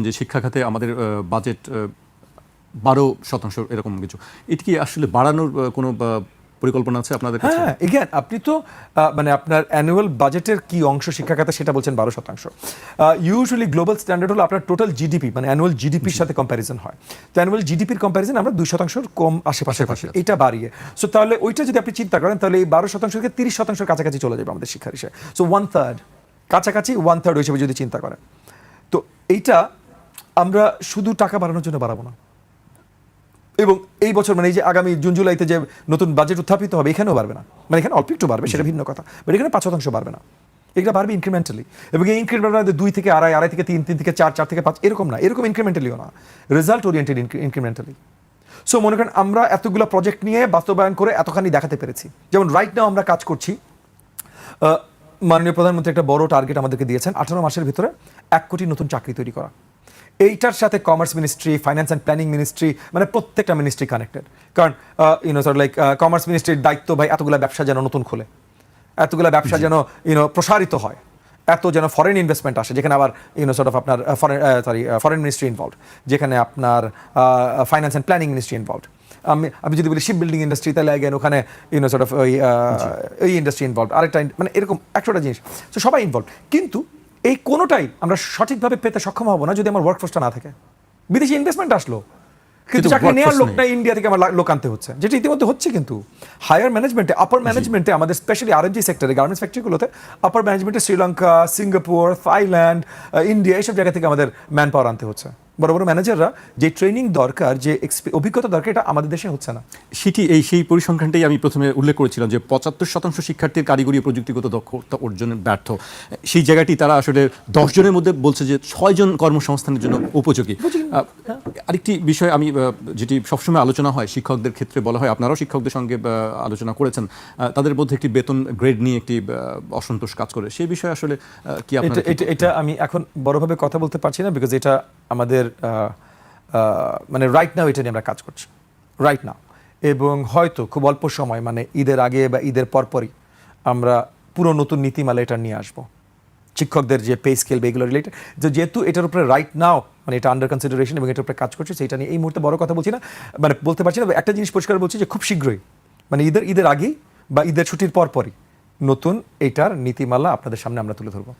যে শিক্ষা খাতে আমাদের বাজেট 12% এরকম কিছু, এটা কি আসলে বাড়ানোর কোনো পরিকল্পনা আছে আপনাদের কাছে? হ্যাঁ, এগেন আপনি তো মানে আপনার অ্যানুয়াল বাজেটের কি অংশ শিক্ষা খাতে সেটা বলছেন 12%। ইউজুয়ালি গ্লোবাল স্ট্যান্ডার্ড হলো আপনার টোটাল জিডিপি মানে অ্যানুয়াল জিডিপির সাথে কম্প্যারিজন হয়। তো অ্যানুয়াল জিডিপির কম্প্যারিজন আমরা 2% কম আশেপাশে এটা বাড়িয়ে। সো তাহলে ওইটা যদি আপনি চিন্তা করেন তাহলে এই 12% থেকে 30% কাছাকাছি চলে যাবে আমাদের শিক্ষার হিসেবে। সো 1/3 কাছাকাছি 1/3 হিসেবে যদি চিন্তা করেন, তো এইটা আমরা শুধু টাকা বাড়ানোর জন্য বাড়াবো না। এবং এই বছর মানে এই যে আগামী জুন জুলাইতে যে নতুন বাজেট উত্থাপিত হবে এখানেও বাড়বে না, মানে এখানে অল্প একটু বাড়বে সেটা ভিন্ন কথা, বাট এখানে 5% বাড়বে না, এটা বাড়বে ইনক্রিমেন্টালি। এবং এই ইনক্রিমেন্ট 2 থেকে 2.5, 2.5 থেকে 3, 3 থেকে 4, 4 থেকে 5 এরকম না, এরকম ইনক্রিমেন্টালিও না, রেজাল্ট ওরিয়েন্টেড ইনক্রিমেন্টালি। সো মনে করেন আমরা এতগুলো প্রজেক্ট নিয়ে বাস্তবায়ন করে এতখানি দেখাতে পেরেছি। যেমন রাইট নাও আমরা কাজ করছি, মাননীয় প্রধানমন্ত্রী একটা বড় টার্গেট আমাদেরকে দিয়েছেন 18 মাসের ভিতরে 1 কোটি নতুন চাকরি তৈরি করা। এইটার সাথে commerce ministry, finance and planning ministry, মানে প্রত্যেকটা মিনিস্ট্রি কানেক্টেড। কারণ লাইক কমার্স মিনিস্ট্রির দায়িত্ব ভাই এতগুলো ব্যবসা যেন নতুন খোলে, এতগুলো ব্যবসা যেন প্রসারিত হয়, এত যেন ফরেন ইনভেস্টমেন্ট আসে, যেখানে আবার আপনার ফরেন মিনিস্ট্রি ইনভলভ, যেখানে আপনার finance and planning ministry involve. আমি যদি বলি শিপ বিল্ডিং ইন্ডাস্ট্রি, তাহলে অ্যাগেন ওখানে ওই ইন্ডাস্ট্রি ইনভলভ, আরেকটা মানে এরকম 100টা জিনিস, তো সবাই ইনভলভ। কিন্তু এই কোনোটাই আমরা সঠিকভাবে পেতে সক্ষম হব না যদি আমার ওয়ার্কফোর্সটা না থাকে। বিদেশি ইনভেস্টমেন্ট আসলো কিন্তু চাকরি নেওয়ার লোকটা ইন্ডিয়া থেকে আমার লোক আনতে হচ্ছে, যেটা ইতিমধ্যে হচ্ছে। কিন্তু হায়ার ম্যানেজমেন্টে, আপার ম্যানেজমেন্টে আমাদের স্পেশালি আরএমজি সেক্টরে, গার্মেন্টস ফ্যাক্টরিগুলোতে আপার ম্যানেজমেন্টে শ্রীলঙ্কা, সিঙ্গাপুর, থাইল্যান্ড, ইন্ডিয়া এইসব জায়গা থেকে আমাদের ম্যান পাওয়ার আনতে হচ্ছে। বড় বড় ম্যানেজাররা যে ট্রেনিং দরকার, যে অভিজ্ঞতা দরকার, এটা আমাদের দেশে হচ্ছে না। সেই পরিসংখ্যানটাই আমি প্রথমে উল্লেখ করেছিলাম যে 75% শিক্ষার্থীর কারিগরি প্রযুক্তিগত দক্ষতা অর্জনে ব্যর্থ। সেই জায়গাটি তারা আসলে 10 জনের মধ্যে বলছে যে 6 জন কর্মসংস্থানের জন্য উপযোগী। আরেকটি বিষয় আমি যেটি সবসময় আলোচনা হয় শিক্ষকদের ক্ষেত্রে বলা হয়, আপনারাও শিক্ষকদের সঙ্গে আলোচনা করেছেন, তাদের মধ্যে একটি বেতন গ্রেড নিয়ে একটি অসন্তোষ কাজ করে। সেই বিষয়ে আসলে কি আপনারা? এটা আমি এখন বড়ভাবে কথা বলতে পারছি না, বিকজ এটা আমাদের মানে রাইট নাও এটা নিয়ে আমরা কাজ করছি রাইট নাও, এবং হয়তো খুব অল্প সময় মানে ঈদের আগে বা ঈদের পরপরই আমরা পুরো নতুন নীতিমালা এটা নিয়ে আসবো, শিক্ষকদের যে পে স্কেল বা এগুলো রিলেটেড। যেহেতু এটার উপরে রাইট নাও মানে এটা আন্ডার কনসিডারেশন এবং এটার উপরে কাজ করছে, সেটা নিয়ে এই মুহূর্তে বড় কথা বলছি না, মানে বলতে পারছি না। একটা জিনিস পরিষ্কার বলছি যে খুব শীঘ্রই মানে ঈদের আগেই বা ঈদের ছুটির পরপরই নতুন এটার নীতিমালা আপনাদের সামনে আমরা তুলে ধরবো।